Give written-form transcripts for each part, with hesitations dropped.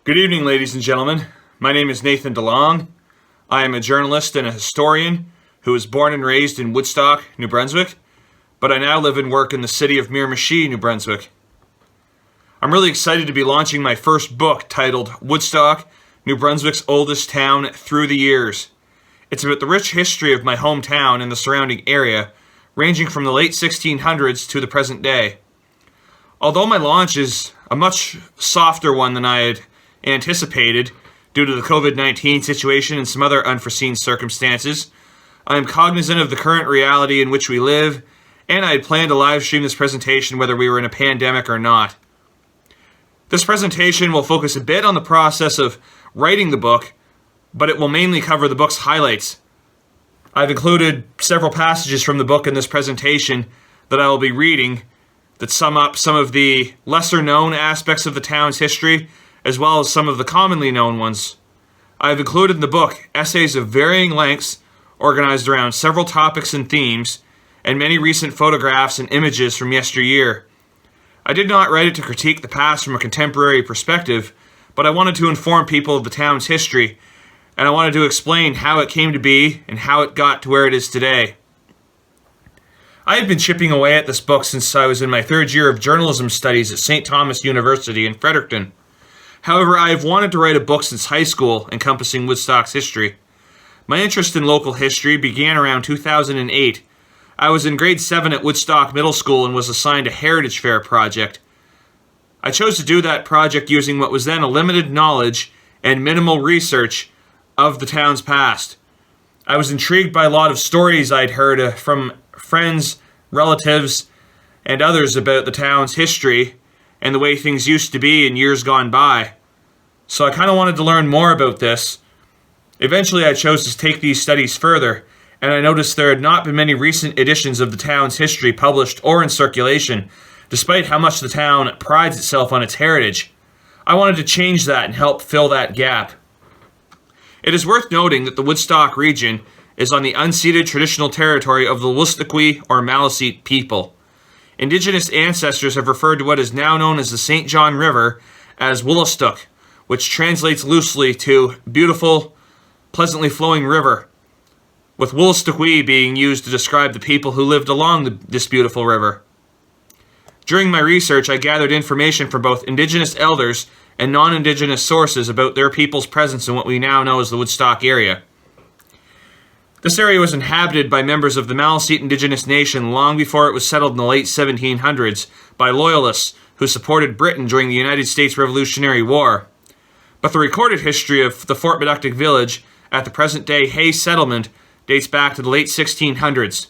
Good evening, ladies and gentlemen. My name is Nathan DeLong. I am a journalist and a historian who was born and raised in Woodstock, New Brunswick, but I now live and work in the city of Miramichi, New Brunswick. I'm really excited to be launching my first book titled Woodstock, New Brunswick's Oldest Town Through the Years. It's about the rich history of my hometown and the surrounding area, ranging from the late 1600s to the present day. Although my launch is a much softer one than I had anticipated due to the COVID-19 situation and some other unforeseen circumstances, I am cognizant of the current reality in which we live, and I had planned to live stream this presentation whether we were in a pandemic or not. This presentation will focus a bit on the process of writing the book, but it will mainly cover the book's highlights. I've included several passages from the book in this presentation that I will be reading that sum up some of the lesser-known aspects of the town's history, as well as some of the commonly known ones. I have included in the book essays of varying lengths, organized around several topics and themes, and many recent photographs and images from yesteryear. I did not write it to critique the past from a contemporary perspective, but I wanted to inform people of the town's history, and I wanted to explain how it came to be and how it got to where it is today. I have been chipping away at this book since I was in my third year of journalism studies at St. Thomas University in Fredericton. However, I have wanted to write a book since high school encompassing Woodstock's history. My interest in local history began around 2008. I was in grade 7 at Woodstock Middle School and was assigned a Heritage Fair project. I chose to do that project using what was then a limited knowledge and minimal research of the town's past. I was intrigued by a lot of stories I'd heard from friends, relatives, and others about the town's history and the way things used to be in years gone by. So I kind of wanted to learn more about this. Eventually I chose to take these studies further, and I noticed there had not been many recent editions of the town's history published or in circulation, despite how much the town prides itself on its heritage. I wanted to change that and help fill that gap. It is worth noting that the Woodstock region is on the unceded traditional territory of the Wolastoqey or Maliseet people. Indigenous ancestors have referred to what is now known as the St. John River as Woolastook, which translates loosely to beautiful, pleasantly flowing river, with Wolastoqey being used to describe the people who lived along this beautiful river. During my research, I gathered information from both Indigenous elders and non-Indigenous sources about their people's presence in what we now know as the Woodstock area. This area was inhabited by members of the Maliseet Indigenous Nation long before it was settled in the late 1700s by Loyalists who supported Britain during the United States Revolutionary War. But the recorded history of the Fort Meductic village at the present-day Hay settlement dates back to the late 1600s.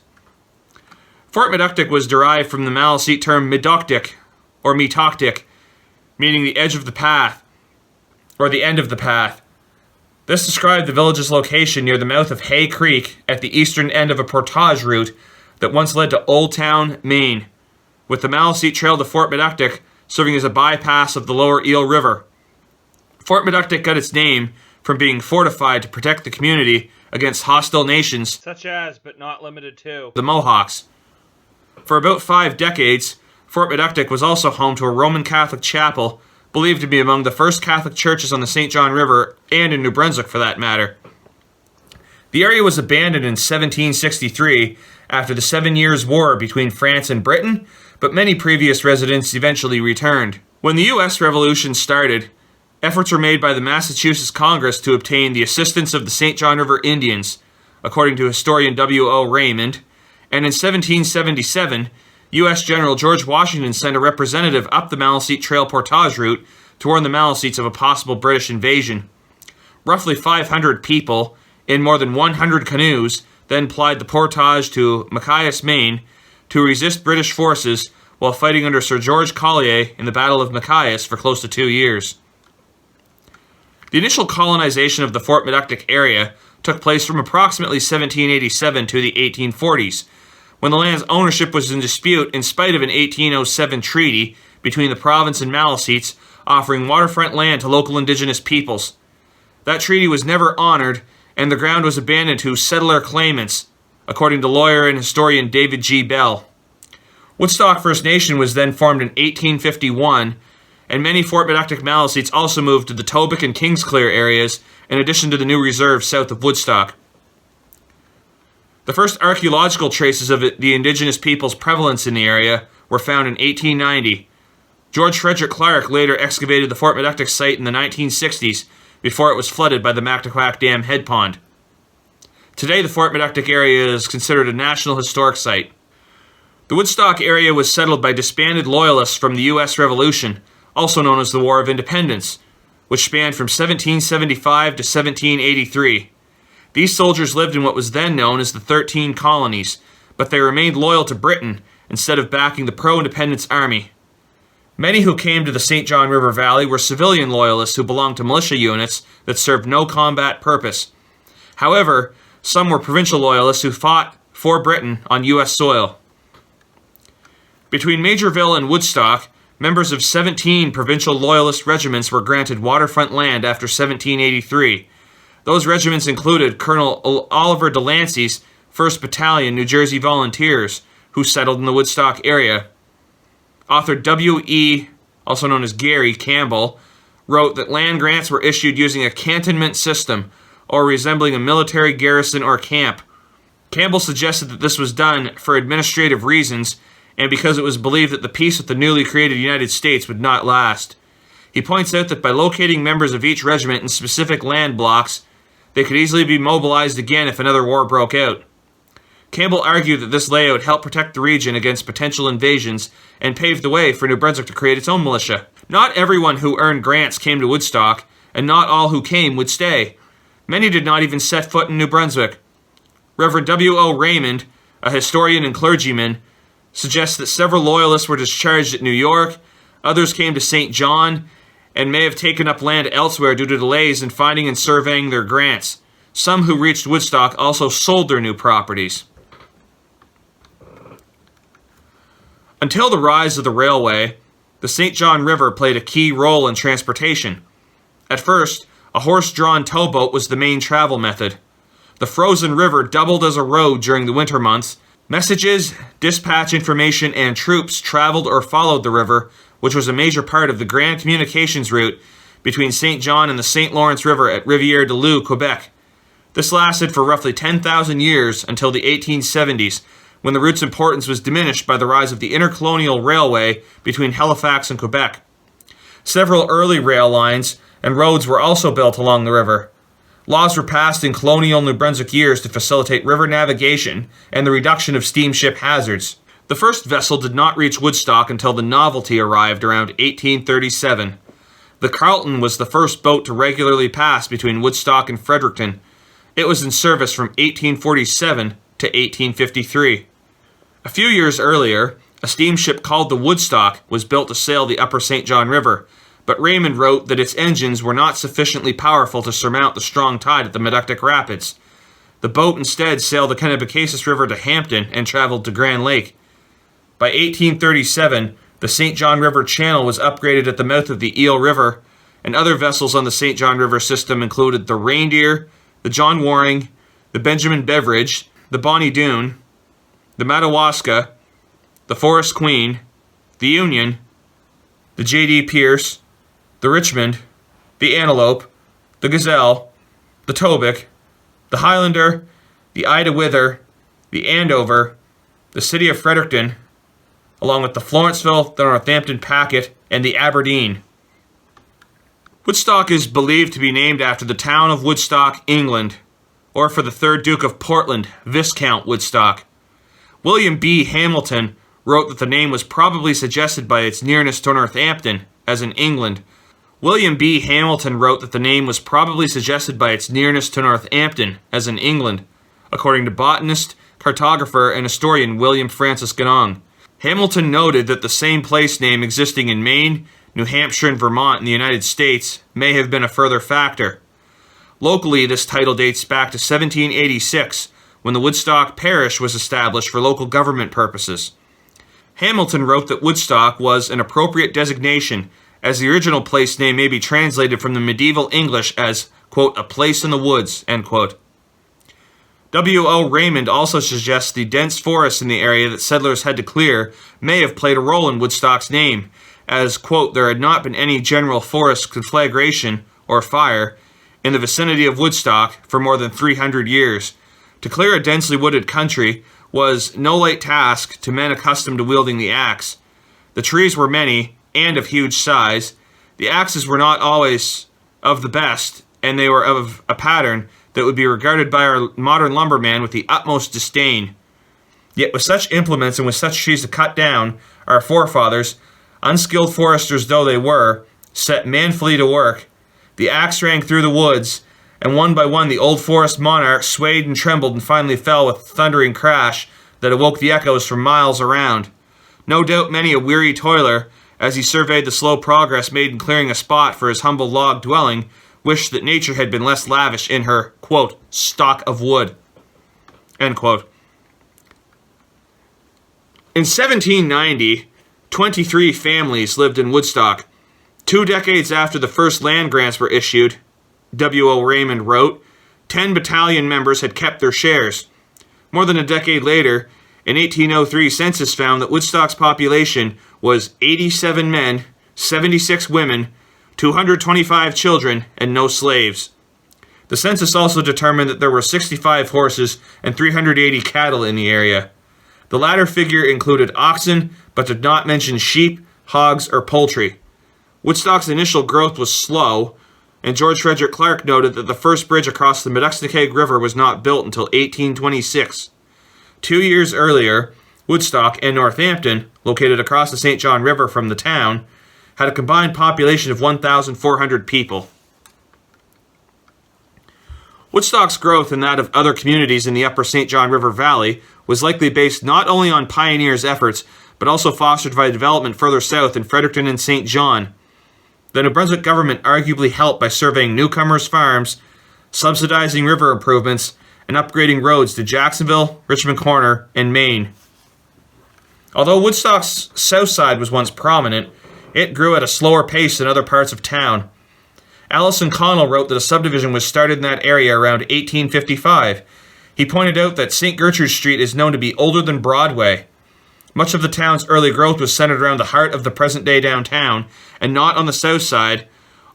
Fort Meductic was derived from the Maliseet term Medoctic or Metoctic, meaning the edge of the path or the end of the path. This described the village's location near the mouth of Hay Creek at the eastern end of a portage route that once led to Old Town, Maine, with the Maliseet Trail to Fort Meductic serving as a bypass of the lower Eel River. Fort Meductic got its name from being fortified to protect the community against hostile nations, such as, but not limited to, the Mohawks. For about 5 decades, Fort Meductic was also home to a Roman Catholic chapel believed to be among the first Catholic churches on the St. John River, and in New Brunswick for that matter. The area was abandoned in 1763 after the 7 Years' War between France and Britain, but many previous residents eventually returned. When the U.S. Revolution started, efforts were made by the Massachusetts Congress to obtain the assistance of the St. John River Indians, according to historian W.O. Raymond, and in 1777, U.S. General George Washington sent a representative up the Maliseet Trail portage route to warn the Maliseets of a possible British invasion. Roughly 500 people, in more than 100 canoes, then plied the portage to Machias, Maine, to resist British forces while fighting under Sir George Collier in the Battle of Machias for close to 2 years. The initial colonization of the Fort Meductic area took place from approximately 1787 to the 1840s, when the land's ownership was in dispute in spite of an 1807 treaty between the province and Maliseets offering waterfront land to local Indigenous peoples. That treaty was never honored, and the ground was abandoned to settler claimants, according to lawyer and historian David G. Bell. Woodstock First Nation was then formed in 1851 and many Fort Meductic Maliseets also moved to the Tobic and Kingsclear areas, in addition to the new reserve south of Woodstock. The first archaeological traces of the indigenous people's prevalence in the area were found in 1890. George Frederick Clark later excavated the Fort Meductic site in the 1960s before it was flooded by the Mactaquac Dam head pond. Today, the Fort Meductic area is considered a National Historic Site. The Woodstock area was settled by disbanded Loyalists from the U.S. Revolution, also known as the War of Independence, which spanned from 1775 to 1783. These soldiers lived in what was then known as the 13 Colonies, but they remained loyal to Britain instead of backing the pro-independence army. Many who came to the St. John River Valley were civilian Loyalists who belonged to militia units that served no combat purpose. However, some were provincial Loyalists who fought for Britain on U.S. soil. Between Majorville and Woodstock, members of 17 provincial Loyalist regiments were granted waterfront land after 1783. Those regiments included Colonel Oliver Delancey's 1st Battalion New Jersey Volunteers, who settled in the Woodstock area. Author W.E., also known as Gary Campbell, wrote that land grants were issued using a cantonment system, or resembling a military garrison or camp. Campbell suggested that this was done for administrative reasons and because it was believed that the peace with the newly created United States would not last. He points out that by locating members of each regiment in specific land blocks, they could easily be mobilized again if another war broke out. Campbell argued that this layout helped protect the region against potential invasions and paved the way for New Brunswick to create its own militia. Not everyone who earned grants came to Woodstock, and not all who came would stay. Many did not even set foot in New Brunswick. Reverend W.O. Raymond, a historian and clergyman, suggests that several Loyalists were discharged at New York, others came to St. John, and may have taken up land elsewhere due to delays in finding and surveying their grants. Some who reached Woodstock also sold their new properties. Until the rise of the railway, the St. John River played a key role in transportation. At first, a horse-drawn towboat was the main travel method. The frozen river doubled as a road during the winter months. Messages, dispatch information, and troops traveled or followed the river, which was a major part of the grand communications route between St. John and the St. Lawrence River at Rivière-du-Loup, Quebec. This lasted for roughly 10,000 years until the 1870s, when the route's importance was diminished by the rise of the intercolonial railway between Halifax and Quebec. Several early rail lines and roads were also built along the river. Laws were passed in colonial New Brunswick years to facilitate river navigation and the reduction of steamship hazards. The first vessel did not reach Woodstock until the Novelty arrived around 1837. The Carleton was the first boat to regularly pass between Woodstock and Fredericton. It was in service from 1847 to 1853. A few years earlier, a steamship called the Woodstock was built to sail the upper St. John River, but Raymond wrote that its engines were not sufficiently powerful to surmount the strong tide at the Meductic Rapids. The boat instead sailed the Kennebecasis River to Hampton and traveled to Grand Lake. By 1837, the St. John River Channel was upgraded at the mouth of the Eel River, and other vessels on the St. John River system included the Reindeer, the John Waring, the Benjamin Beveridge, the Bonnie Doon, the Madawaska, the Forest Queen, the Union, the J.D. Pierce, the Richmond, the Antelope, the Gazelle, the Tobic, the Highlander, the Ida Wither, the Andover, the City of Fredericton, along with the Florenceville, the Northampton Packet, and the Aberdeen. Woodstock is believed to be named after the town of Woodstock, England, or for the 3rd Duke of Portland, Viscount Woodstock. William B. Hamilton wrote that the name was probably suggested by its nearness to Northampton, as in England. William B. Hamilton wrote that the name was probably suggested by its nearness to Northampton, as in England, according to botanist, cartographer, and historian William Francis Genong. Hamilton noted that the same place name existing in Maine, New Hampshire, and Vermont in the United States may have been a further factor. Locally, this title dates back to 1786, when the Woodstock Parish was established for local government purposes. Hamilton wrote that Woodstock was an appropriate designation, as the original place name may be translated from the medieval English as, quote, a place in the woods, end quote. W.O. Raymond also suggests the dense forests in the area that settlers had to clear may have played a role in Woodstock's name, as, quote, there had not been any general forest conflagration or fire in the vicinity of Woodstock for more than 300 years. To clear a densely wooded country was no light task to men accustomed to wielding the axe. The trees were many and of huge size. The axes were not always of the best, and they were of a pattern that would be regarded by our modern lumberman with the utmost disdain. Yet with such implements and with such trees to cut down, our forefathers, unskilled foresters though they were, set manfully to work. The axe rang through the woods, and one by one the old forest monarchs swayed and trembled and finally fell with a thundering crash that awoke the echoes from miles around. No doubt many a weary toiler, as he surveyed the slow progress made in clearing a spot for his humble log dwelling, wished that nature had been less lavish in her, quote, stock of wood, end quote. In 1790, 23 families lived in Woodstock. 2 decades after the first land grants were issued, W.O. Raymond wrote, 10 battalion members had kept their shares. More than a decade later, an 1803 census found that Woodstock's population was 87 men, 76 women, 225 children, and no slaves. The census also determined that there were 65 horses and 380 cattle in the area. The latter figure included oxen, but did not mention sheep, hogs, or poultry. Woodstock's initial growth was slow, and George Frederick Clark noted that the first bridge across the Meduxnekeag River was not built until 1826. 2 years earlier, Woodstock and Northampton, located across the St. John River from the town, had a combined population of 1,400 people. Woodstock's growth and that of other communities in the upper St. John River Valley was likely based not only on pioneers' efforts, but also fostered by development further south in Fredericton and St. John. The New Brunswick government arguably helped by surveying newcomers' farms, subsidizing river improvements, and upgrading roads to Jacksonville, Richmond Corner, and Maine. Although Woodstock's south side was once prominent, it grew at a slower pace than other parts of town. Allison Connell wrote that a subdivision was started in that area around 1855. He pointed out that St. Gertrude Street is known to be older than Broadway. Much of the town's early growth was centered around the heart of the present-day downtown, and not on the south side,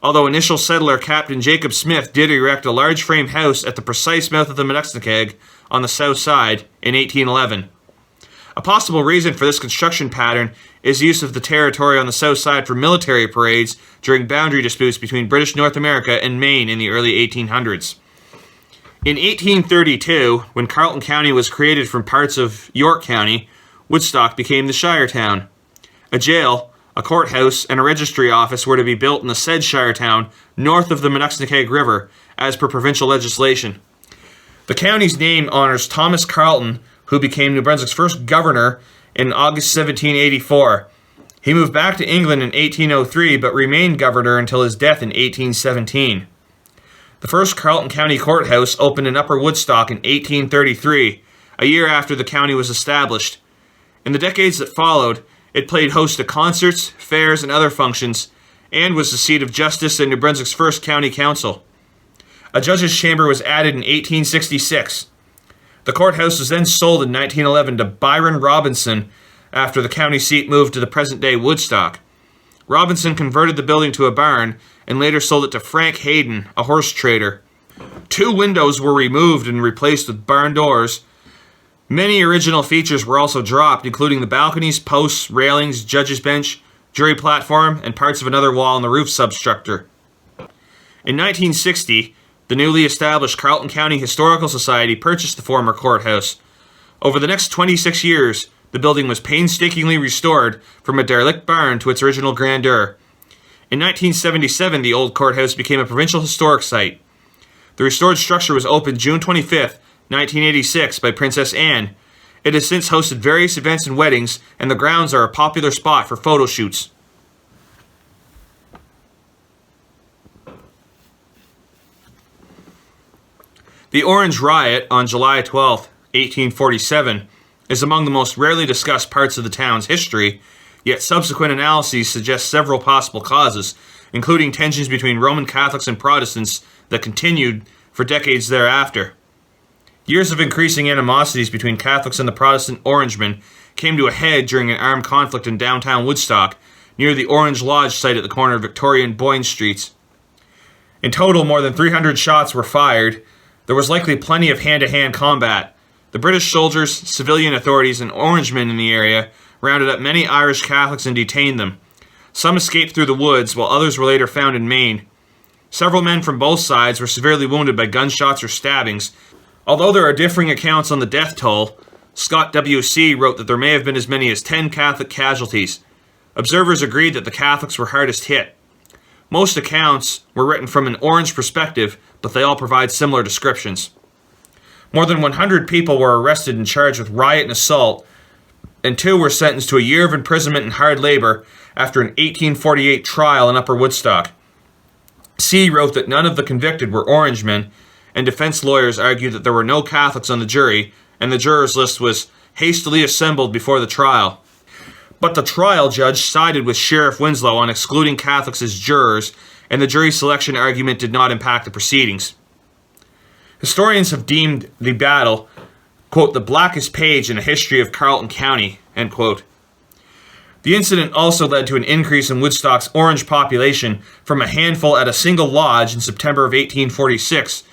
although initial settler Captain Jacob Smith did erect a large frame house at the precise mouth of the Meduxnekeag on the south side in 1811. A possible reason for this construction pattern is use of the territory on the south side for military parades during boundary disputes between British North America and Maine in the early 1800s. In 1832, when Carleton County was created from parts of York County, Woodstock became the shire town. A jail, a courthouse, and a registry office were to be built in the said shire town north of the Meduxnekeag River, as per provincial legislation. The county's name honors Thomas Carleton, who became New Brunswick's first governor in August 1784. He moved back to England in 1803, but remained governor until his death in 1817. The first Carleton County Courthouse opened in Upper Woodstock in 1833, a year after the county was established. In the decades that followed, it played host to concerts, fairs, and other functions, and was the seat of justice in New Brunswick's first county council. A judge's chamber was added in 1866. The courthouse was then sold in 1911 to Byron Robinson after the county seat moved to the present-day Woodstock. Robinson converted the building to a barn and later sold it to Frank Hayden, a horse trader. 2 windows were removed and replaced with barn doors. Many original features were also dropped, including the balconies, posts, railings, judge's bench, jury platform, and parts of another wall in the roof substructure. In 1960, the newly established Carleton County Historical Society purchased the former courthouse. Over the next 26 years, the building was painstakingly restored from a derelict barn to its original grandeur. In 1977, the old courthouse became a provincial historic site. The restored structure was opened June 25, 1986 by Princess Anne. It has since hosted various events and weddings, and the grounds are a popular spot for photo shoots. The Orange Riot on July 12, 1847, is among the most rarely discussed parts of the town's history, yet subsequent analyses suggest several possible causes, including tensions between Roman Catholics and Protestants that continued for decades thereafter. Years of increasing animosities between Catholics and the Protestant Orangemen came to a head during an armed conflict in downtown Woodstock, near the Orange Lodge site at the corner of Victoria and Boyne Streets. In total, more than 300 shots were fired. There was likely plenty of hand-to-hand combat. The British soldiers, civilian authorities, and Orangemen in the area rounded up many Irish Catholics and detained them. Some escaped through the woods, while others were later found in Maine. Several men from both sides were severely wounded by gunshots or stabbings. Although there are differing accounts on the death toll, Scott W.C. wrote that there may have been as many as 10 Catholic casualties. Observers agreed that the Catholics were hardest hit. Most accounts were written from an Orange perspective, but they all provide similar descriptions. More than 100 people were arrested and charged with riot and assault, and 2 were sentenced to a year of imprisonment and hard labor after an 1848 trial in Upper Woodstock. C. wrote that none of the convicted were Orangemen, and defense lawyers argued that there were no Catholics on the jury, and the jurors' list was hastily assembled before the trial. But the trial judge sided with Sheriff Winslow on excluding Catholics as jurors, and the jury selection argument did not impact the proceedings. Historians have deemed the battle, quote, the blackest page in the history of Carleton County, end quote. The incident also led to an increase in Woodstock's Orange population from a handful at a single lodge in September of 1846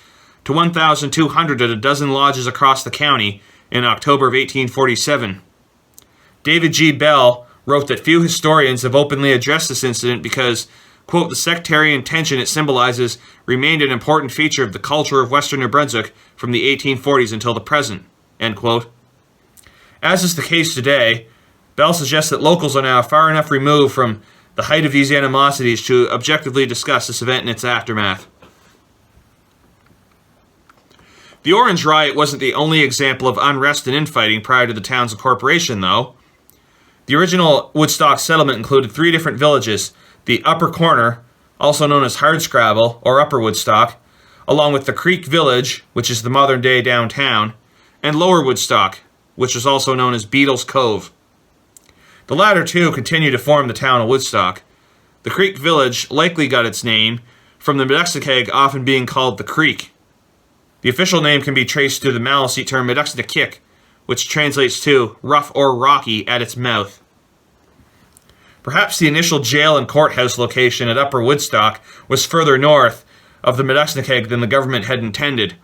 to 1,200 at a dozen lodges across the county in October of 1847. David G. Bell wrote that few historians have openly addressed this incident because, quote, the sectarian tension it symbolizes remained an important feature of the culture of Western New Brunswick from the 1840s until the present, end quote. As is the case today, Bell suggests that locals are now far enough removed from the height of these animosities to objectively discuss this event and its aftermath. The Orange Riot wasn't the only example of unrest and infighting prior to the town's incorporation, though. The original Woodstock settlement included 3 different villages: the Upper Corner, also known as Hardscrabble or Upper Woodstock, along with the Creek Village, which is the modern-day downtown, and Lower Woodstock, which is also known as Beadle's Cove. The latter two continue to form the town of Woodstock. The Creek Village likely got its name from the Medexnicag often being called the Creek. The official name can be traced to the Maliseet term Medexnickick, which translates to rough or rocky at its mouth. Perhaps the initial jail and courthouse location at Upper Woodstock was further north of the Medexnicag than the government had intended.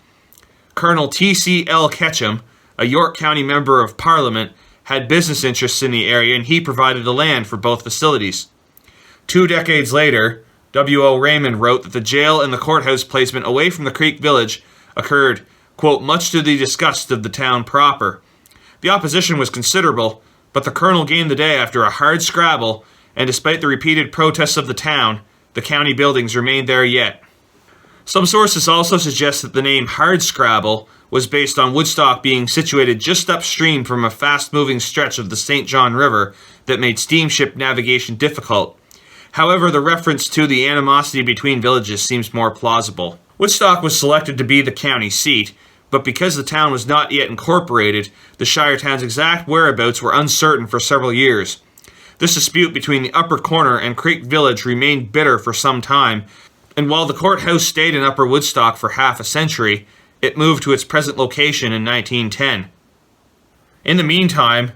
Colonel T.C.L. Ketchum, a York County Member of Parliament, had business interests in the area, and he provided the land for both facilities. 2 decades later, W.O. Raymond wrote that the jail and the courthouse placement away from the Creek Village occurred, quote, much to the disgust of the town proper. The opposition was considerable, but the colonel gained the day after a hard scrabble, and despite the repeated protests of the town, the county buildings remained there yet. Some sources also suggest that the name Hardscrabble was based on Woodstock being situated just upstream from a fast-moving stretch of the St. John River that made steamship navigation difficult. However, the reference to the animosity between villages seems more plausible. Woodstock was selected to be the county seat, but because the town was not yet incorporated, the Shire town's exact whereabouts were uncertain for several years. This dispute between the Upper Corner and Creek Village remained bitter for some time, and while the courthouse stayed in Upper Woodstock for half a century, it moved to its present location in 1910. In the meantime,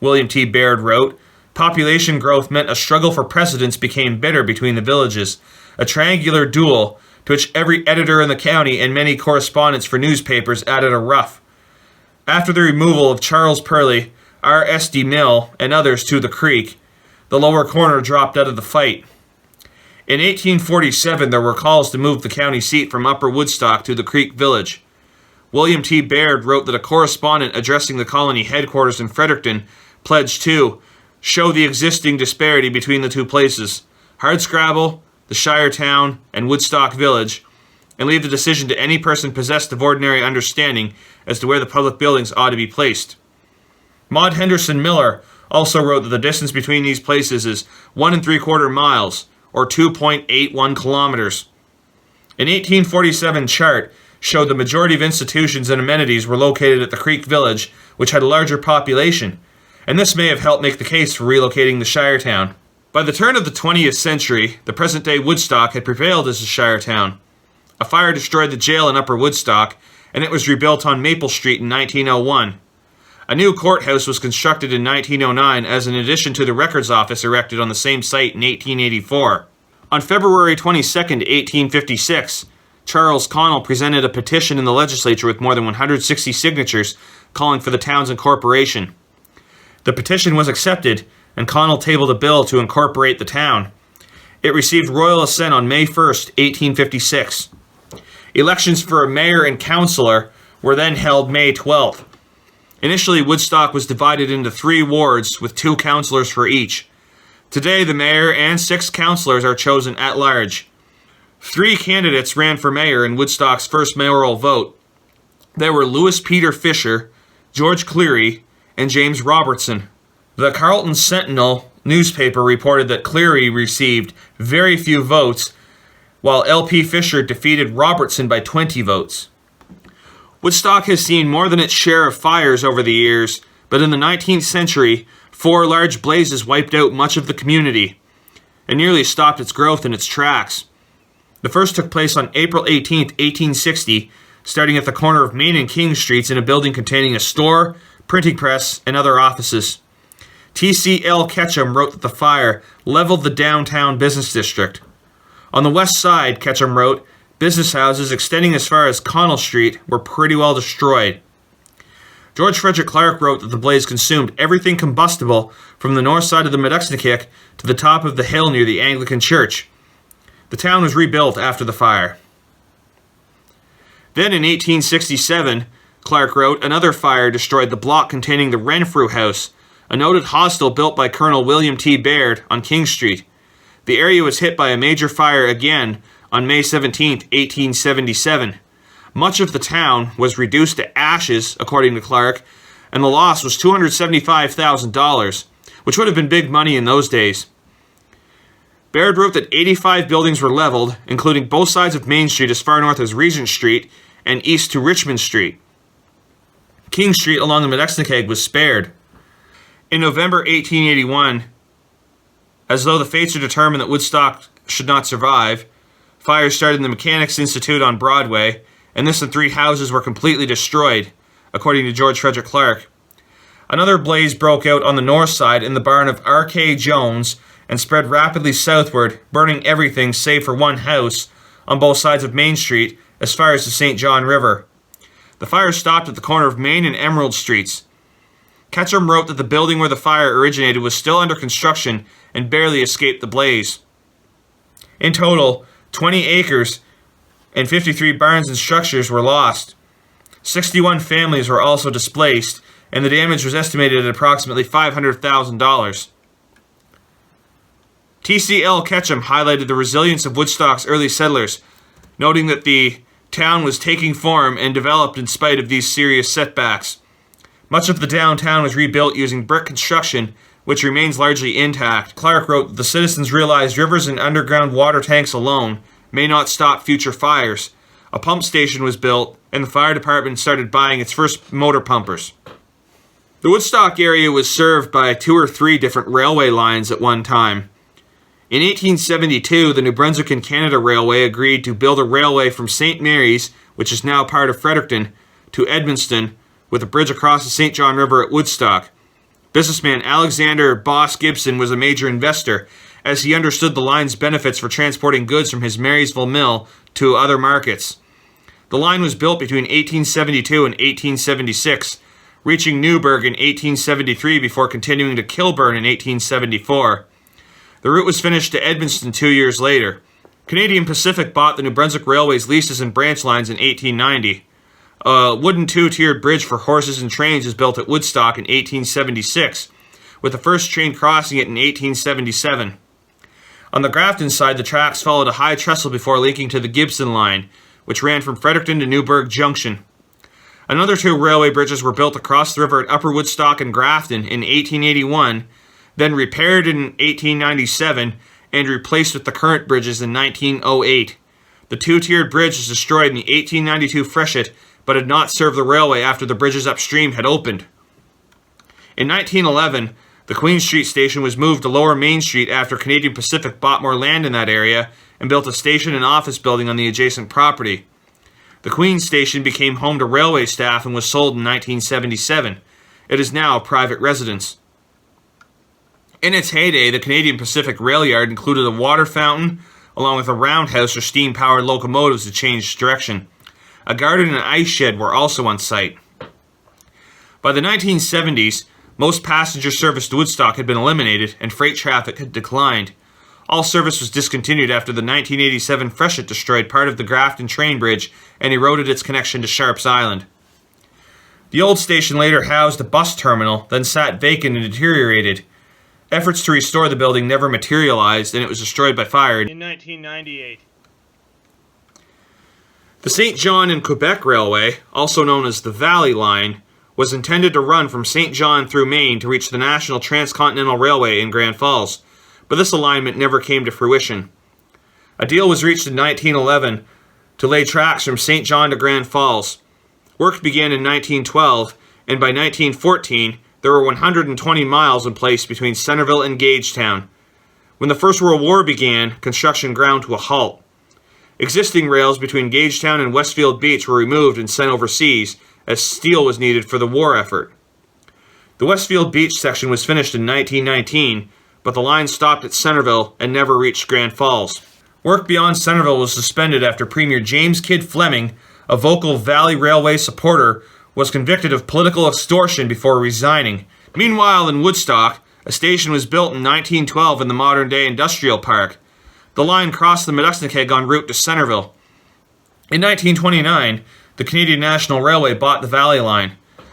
William T. Baird wrote, population growth meant a struggle for precedence became bitter between the villages, a triangular duel to which every editor in the county and many correspondents for newspapers added a rough. After the removal of Charles Purley, R.S.D. Mill, and others to the creek, the Lower Corner dropped out of the fight. In 1847, there were calls to move the county seat from Upper Woodstock to the Creek Village. William T. Baird wrote that a correspondent addressing the colony headquarters in Fredericton pledged to show the existing disparity between the two places, Hardscrabble, the Shire town, and Woodstock Village, and leave the decision to any person possessed of ordinary understanding as to where the public buildings ought to be placed. Maud Henderson Miller also wrote that the distance between these places is 1 3/4 miles, or 2.81 kilometers. An 1847 chart showed the majority of institutions and amenities were located at the Creek Village, which had a larger population, and this may have helped make the case for relocating the Shire town. By the turn of the 20th century, the present-day Woodstock had prevailed as a Shire town. A fire destroyed the jail in Upper Woodstock, and it was rebuilt on Maple Street in 1901. A new courthouse was constructed in 1909 as an addition to the records office erected on the same site in 1884. On February 22, 1856, Charles Connell presented a petition in the legislature with more than 160 signatures calling for the town's incorporation. The petition was accepted, and Connell tabled a bill to incorporate the town. It received royal assent on May 1, 1856. Elections for a mayor and councillor were then held May 12th. Initially, Woodstock was divided into 3 wards with 2 councillors for each. Today, the mayor and 6 councillors are chosen at large. 3 candidates ran for mayor in Woodstock's first mayoral vote. There were Louis Peter Fisher, George Cleary, and James Robertson. The Carleton Sentinel newspaper reported that Cleary received very few votes, while L.P. Fisher defeated Robertson by 20 votes. Woodstock has seen more than its share of fires over the years, but in the 19th century, 4 large blazes wiped out much of the community and nearly stopped its growth in its tracks. The first took place on April 18, 1860, starting at the corner of Main and King Streets in a building containing a store, printing press, and other offices. T.C.L. Ketchum wrote that the fire leveled the downtown business district. On the west side, Ketchum wrote, business houses extending as far as Connell Street were pretty well destroyed. George Frederick Clark wrote that the blaze consumed everything combustible from the north side of the Medexnikick to the top of the hill near the Anglican Church. The town was rebuilt after the fire. Then in 1867, Clark wrote, another fire destroyed the block containing the Renfrew House, a noted hostel built by Colonel William T. Baird on King Street. The area was hit by a major fire again on May 17, 1877. Much of the town was reduced to ashes, according to Clark, and the loss was $275,000, which would have been big money in those days. Baird wrote that 85 buildings were leveled, including both sides of Main Street as far north as Regent Street and east to Richmond Street. King Street along the Medexnikick was spared. In November 1881, as though the fates are determined that Woodstock should not survive, fires started in the Mechanics' Institute on Broadway, and this and 3 houses were completely destroyed, according to George Frederick Clark. Another blaze broke out on the north side in the barn of R.K. Jones and spread rapidly southward, burning everything save for one house on both sides of Main Street as far as the St. John River. The fire stopped at the corner of Main and Emerald Streets. Ketchum wrote that the building where the fire originated was still under construction and barely escaped the blaze. In total, 20 acres and 53 barns and structures were lost. 61 families were also displaced, and the damage was estimated at approximately $500,000. T.C.L. Ketchum highlighted the resilience of Woodstock's early settlers, noting that the town was taking form and developed in spite of these serious setbacks. Much of the downtown was rebuilt using brick construction, which remains largely intact. Clark wrote that the citizens realized rivers and underground water tanks alone may not stop future fires. A pump station was built, and the fire department started buying its first motor pumpers. The Woodstock area was served by 2 or 3 different railway lines at one time. In 1872, the New Brunswick and Canada Railway agreed to build a railway from St. Mary's, which is now part of Fredericton, to Edmundston, with a bridge across the St. John River at Woodstock. Businessman Alexander Boss Gibson was a major investor, as he understood the line's benefits for transporting goods from his Marysville mill to other markets. The line was built between 1872 and 1876, reaching Newburgh in 1873 before continuing to Kilburn in 1874. The route was finished to Edmundston 2 years later. Canadian Pacific bought the New Brunswick Railway's leases and branch lines in 1890. A wooden 2-tiered bridge for horses and trains was built at Woodstock in 1876, with the first train crossing it in 1877. On the Grafton side, the tracks followed a high trestle before linking to the Gibson line, which ran from Fredericton to Newburgh Junction. Another 2 railway bridges were built across the river at Upper Woodstock and Grafton in 1881, then repaired in 1897 and replaced with the current bridges in 1908. The 2-tiered bridge was destroyed in the 1892 freshet, but had not served the railway after the bridges upstream had opened. In 1911, the Queen Street station was moved to Lower Main Street after Canadian Pacific bought more land in that area and built a station and office building on the adjacent property. The Queen Station became home to railway staff and was sold in 1977. It is now a private residence. In its heyday, the Canadian Pacific Rail Yard included a water fountain, along with a roundhouse for steam-powered locomotives to change direction. A garden and an ice shed were also on site. By the 1970s, most passenger service to Woodstock had been eliminated and freight traffic had declined. All service was discontinued after the 1987 freshet destroyed part of the Grafton train bridge and eroded its connection to Sharps Island. The old station later housed a bus terminal, then sat vacant and deteriorated. Efforts to restore the building never materialized, and it was destroyed by fire in 1998. The St. John and Quebec Railway, also known as the Valley Line, was intended to run from St. John through Maine to reach the National Transcontinental Railway in Grand Falls, but this alignment never came to fruition. A deal was reached in 1911 to lay tracks from St. John to Grand Falls. Work began in 1912, and by 1914, there were 120 miles in place between Centerville and Gagetown. When the First World War began, construction ground to a halt. Existing rails between Gagetown and Westfield Beach were removed and sent overseas, as steel was needed for the war effort. The Westfield Beach section was finished in 1919, but the line stopped at Centerville and never reached Grand Falls. Work beyond Centerville was suspended after Premier James Kidd Fleming, a vocal Valley Railway supporter, was convicted of political extortion before resigning. Meanwhile, in Woodstock, a station was built in 1912 in the modern-day industrial park. The line crossed the Medexnicag en route to Centerville. In 1929, the Canadian National Railway bought the Valley Line.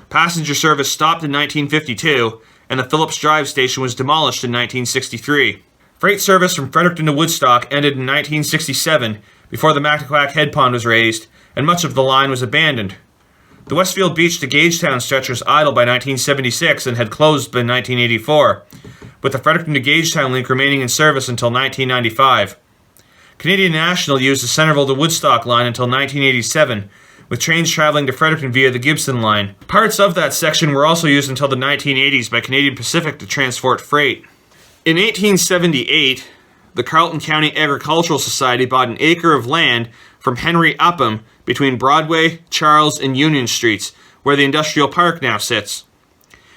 Passenger service stopped in 1952, and the Phillips Drive station was demolished in 1963. Freight service from Fredericton to Woodstock ended in 1967, before the Mactaquac Head Pond was raised, and much of the line was abandoned. The Westfield Beach to Gagetown stretch was idle by 1976 and had closed by 1984, with the Fredericton to Gagetown link remaining in service until 1995. Canadian National used the Centerville to Woodstock line until 1987, with trains traveling to Fredericton via the Gibson line. Parts of that section were also used until the 1980s by Canadian Pacific to transport freight. In 1878, the Carleton County Agricultural Society bought an acre of land from Henry Upham between Broadway, Charles, and Union Streets, where the industrial park now sits.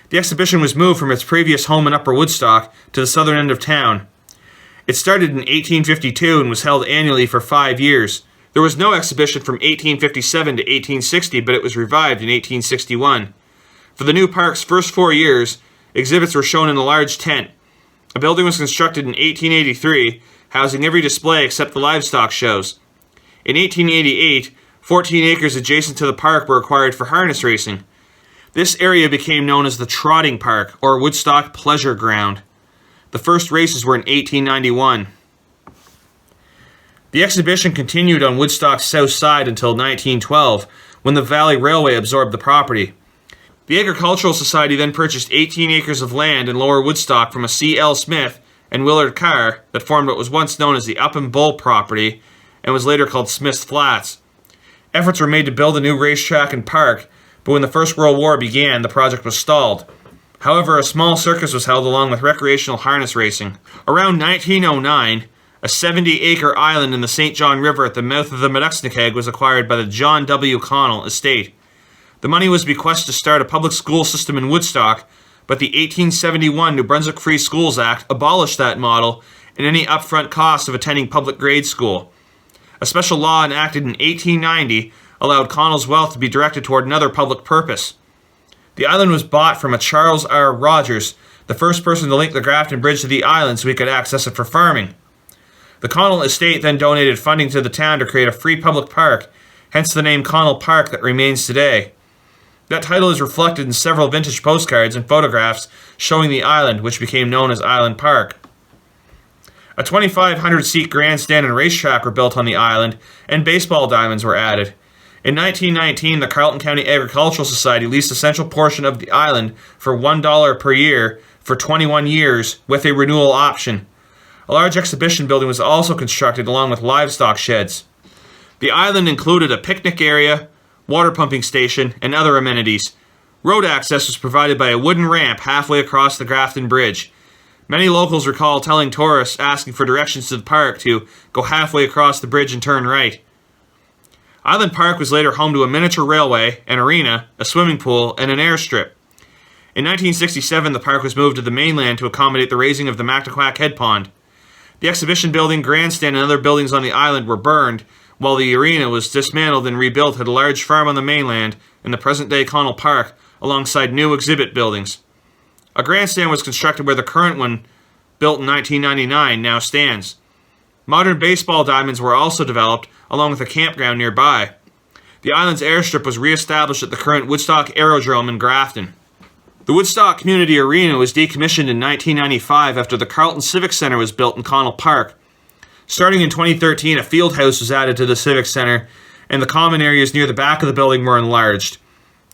The exhibition was moved from its previous home in Upper Woodstock to the southern end of town. It started in 1852 and was held annually for 5 years. There was no exhibition from 1857 to 1860, but it was revived in 1861. For the new park's first 4 years, exhibits were shown in a large tent. A building was constructed in 1883, housing every display except the livestock shows. In 1888, 14 acres adjacent to the park were acquired for harness racing. This area became known as the Trotting Park, or Woodstock Pleasure Ground. The first races were in 1891. The exhibition continued on Woodstock's south side until 1912, when the Valley Railway absorbed the property. The Agricultural Society then purchased 18 acres of land in Lower Woodstock from a C.L. Smith and Willard Carr that formed what was once known as the Upham Bull property and was later called Smith's Flats. Efforts were made to build a new racetrack and park, but when the First World War began, the project was stalled. However, a small circus was held along with recreational harness racing. Around 1909, a 70-acre island in the St. John River at the mouth of the Medexnicag was acquired by the John W. Connell estate. The money was bequeathed to start a public school system in Woodstock, but the 1871 New Brunswick Free Schools Act abolished that model and any upfront costs of attending public grade school. A special law enacted in 1890 allowed Connell's wealth to be directed toward another public purpose. The island was bought from a Charles R. Rogers, the first person to link the Grafton Bridge to the island so he could access it for farming. The Connell estate then donated funding to the town to create a free public park, hence the name Connell Park that remains today. That title is reflected in several vintage postcards and photographs showing the island, which became known as Island Park. A 2,500-seat grandstand and racetrack were built on the island, and baseball diamonds were added. In 1919, the Carleton County Agricultural Society leased a central portion of the island for $1 per year for 21 years with a renewal option. A large exhibition building was also constructed along with livestock sheds. The island included a picnic area, water pumping station, and other amenities. Road access was provided by a wooden ramp halfway across the Grafton Bridge. Many locals recall telling tourists asking for directions to the park to go halfway across the bridge and turn right. Island Park was later home to a miniature railway, an arena, a swimming pool, and an airstrip. In 1967, the park was moved to the mainland to accommodate the raising of the Mactaquac Head Pond. The exhibition building, grandstand, and other buildings on the island were burned, while the arena was dismantled and rebuilt at a large farm on the mainland in the present-day Connell Park, alongside new exhibit buildings. A grandstand was constructed where the current one, built in 1999, now stands. Modern baseball diamonds were also developed, along with a campground nearby. The island's airstrip was re-established at the current Woodstock Aerodrome in Grafton. The Woodstock Community Arena was decommissioned in 1995 after the Carleton Civic Center was built in Connell Park. Starting in 2013, a field house was added to the Civic Center, and the common areas near the back of the building were enlarged.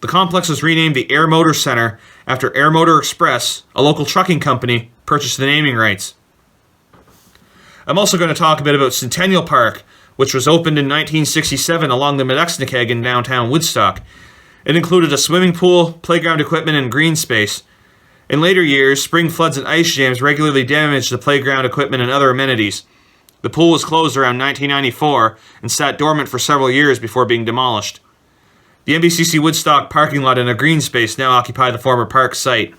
The complex was renamed the Air Motor Center after Air Motor Express, a local trucking company, purchased the naming rights. I'm also going to talk a bit about Centennial Park, which was opened in 1967 along the Medexnikeg in downtown Woodstock. It included a swimming pool, playground equipment, and green space. In later years, spring floods and ice jams regularly damaged the playground equipment and other amenities. The pool was closed around 1994 and sat dormant for several years before being demolished. The MBCC Woodstock parking lot and a green space now occupy the former park site.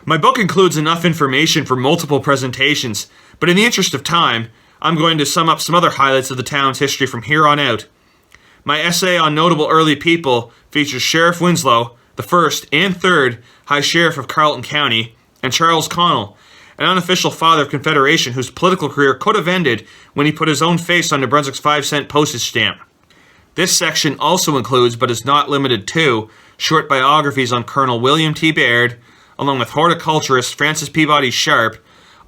My book includes enough information for multiple presentations, but in the interest of time, I'm going to sum up some other highlights of the town's history from here on out. My essay on notable early people features Sheriff Winslow, the first and third High Sheriff of Carleton County, and Charles Connell, an unofficial father of Confederation whose political career could have ended when he put his own face on New Brunswick's 5-cent postage stamp. This section also includes, but is not limited to, short biographies on Colonel William T. Baird, along with horticulturist Francis Peabody Sharp,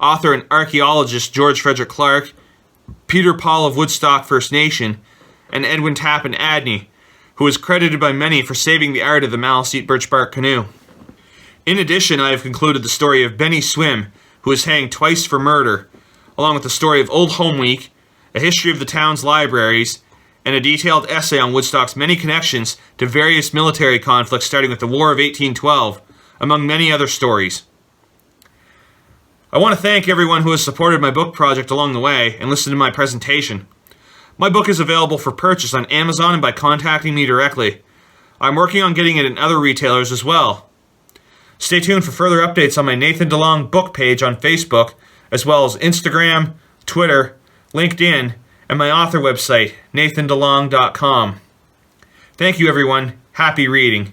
author and archaeologist George Frederick Clark, Peter Paul of Woodstock First Nation, and Edwin Tappan Adney, who is credited by many for saving the art of the Maliseet birch bark canoe. In addition, I have concluded the story of Benny Swim, who was hanged twice for murder, along with the story of Old Home Week, a history of the town's libraries, and a detailed essay on Woodstock's many connections to various military conflicts starting with the War of 1812, among many other stories. I want to thank everyone who has supported my book project along the way and listened to my presentation. My book is available for purchase on Amazon and by contacting me directly. I'm working on getting it in other retailers as well. Stay tuned for further updates on my Nathan DeLong book page on Facebook, as well as Instagram, Twitter, LinkedIn, and my author website, nathandelong.com. Thank you, everyone. Happy reading.